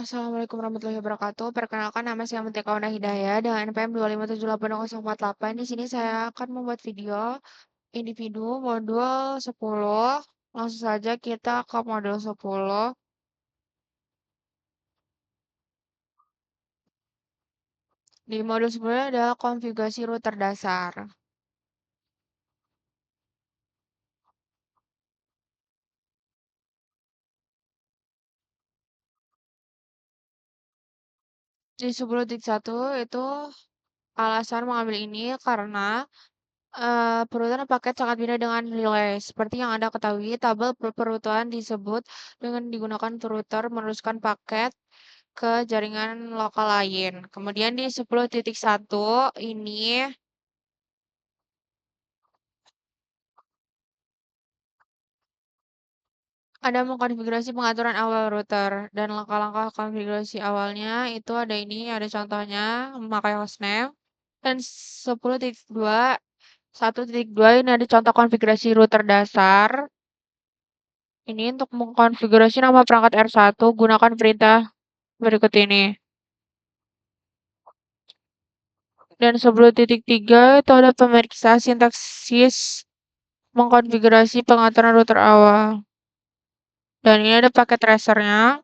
Assalamualaikum warahmatullahi wabarakatuh. Perkenalkan nama saya Mutia Kawana Hidayah dengan NPM 2578048. Di sini saya akan membuat video individu modul 10. Langsung saja kita ke modul 10. Di modul 10 adalah konfigurasi router dasar. Di 10.1 itu alasan mengambil ini karena perututan paket sangat beda dengan relay. Seperti yang Anda ketahui, tabel perututan disebut dengan digunakan router meneruskan paket ke jaringan lokal lain. Kemudian di 10.1 ini ada mengkonfigurasi pengaturan awal router dan langkah-langkah konfigurasi awalnya itu ada ini, ada contohnya memakai hostname. Dan 10.2 1.2 ini ada contoh konfigurasi router dasar. Ini untuk mengkonfigurasi nama perangkat R1 gunakan perintah berikut ini. Dan 10.3 itu ada pemeriksaan sintaksis mengkonfigurasi pengaturan router awal. Dan ini ada paket tracernya.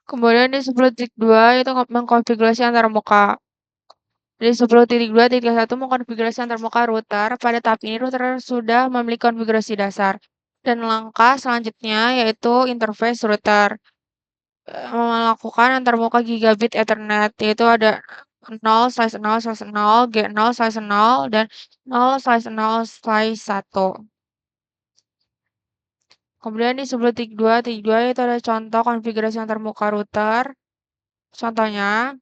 Kemudian di 10.2 itu mengkonfigurasi antar muka. Di 10.2.1 mengkonfigurasi antar muka router. Pada tahap ini router sudah memiliki konfigurasi dasar. Dan langkah selanjutnya yaitu interface router. Melakukan antarmuka gigabit Ethernet, yaitu ada 0/0/0, G0/0, dan 0/0/1. Kemudian di 10.2.2 itu ada contoh konfigurasi antarmuka router. Contohnya,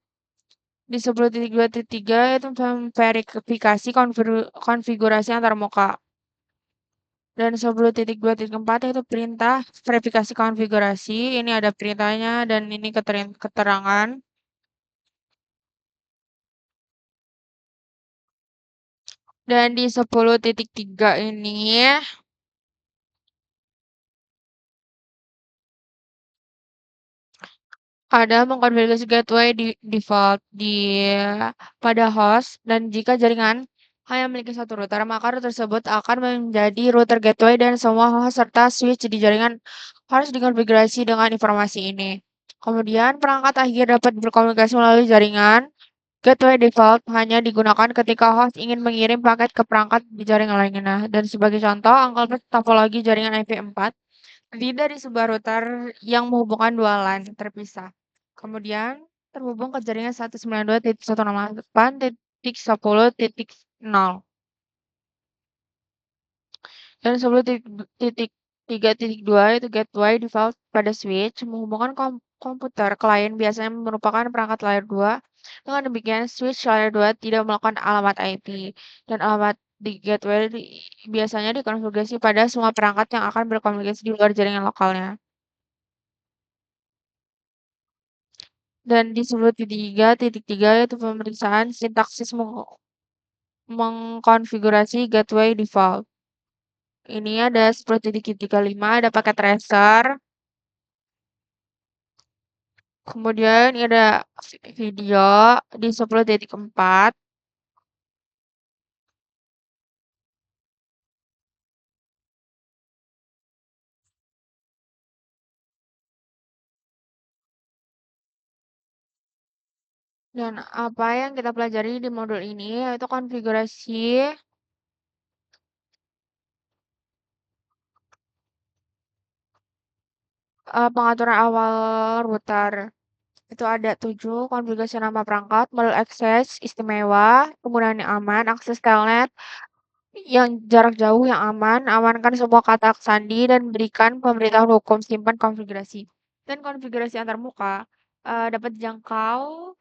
di 10.2.3 itu memverifikasi konfigurasi antarmuka. Dan 10.2.4 itu perintah verifikasi konfigurasi. Ini ada perintahnya dan ini keterangan. Dan di 10.3 ini ada mengkonfigurasi gateway di default pada host, dan jika jaringan hanya memiliki satu router, maka router tersebut akan menjadi router gateway dan semua host serta switch di jaringan harus dikonfigurasi dengan informasi ini. Kemudian perangkat akhir dapat berkomunikasi melalui jaringan. Gateway default hanya digunakan ketika host ingin mengirim paket ke perangkat di jaringan lainnya. Dan sebagai contoh, angka topologi jaringan IP4 terdiri dari sebuah router yang menghubungkan dua LAN terpisah. Kemudian terhubung ke jaringan 192.168.10.0. Dan 10.3.2 itu gateway default pada switch menghubungkan komputer klien biasanya merupakan perangkat layer 2. Dengan demikian, switch layer 2 tidak melakukan alamat IP dan alamat di gateway biasanya dikonfigurasi pada semua perangkat yang akan berkomunikasi di luar jaringan lokalnya. Dan di 10.3.3 itu pemeriksaan sintaksis mengkonfigurasi gateway default. Ini ada 10.35 ada paket tracer. Kemudian ini ada video di 10.4. Dan apa yang kita pelajari di modul ini yaitu konfigurasi pengaturan awal router. Itu ada 7 konfigurasi nama perangkat, model akses istimewa, penggunaan yang aman, akses telnet yang jarak jauh yang aman, amankan semua kata sandi dan berikan pemberitahuan hukum simpan konfigurasi. Dan konfigurasi antarmuka dapat dijangkau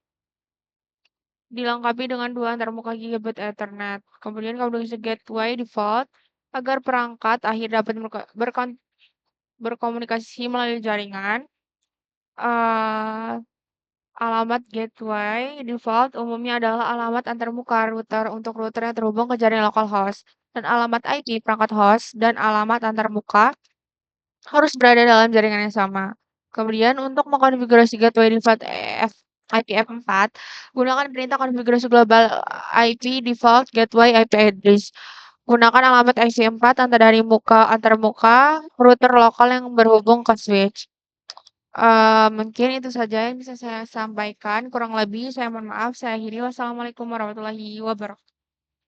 dilengkapi dengan 2 antarmuka gigabit Ethernet. Kemudian konfigurasi gateway default agar perangkat akhir dapat berkomunikasi melalui jaringan. Alamat gateway default umumnya adalah alamat antarmuka router untuk router yang terhubung ke jaringan localhost. Dan alamat IP perangkat host dan alamat antarmuka harus berada dalam jaringan yang sama. Kemudian untuk mengkonfigurasi gateway default IPv4, gunakan perintah konfigurasi global IP default gateway IP address. Gunakan alamat IPv4 antar muka router lokal yang berhubung ke switch. Mungkin itu saja yang bisa saya sampaikan. Kurang lebih saya mohon maaf. Saya akhiri. Wassalamualaikum warahmatullahi wabarakatuh.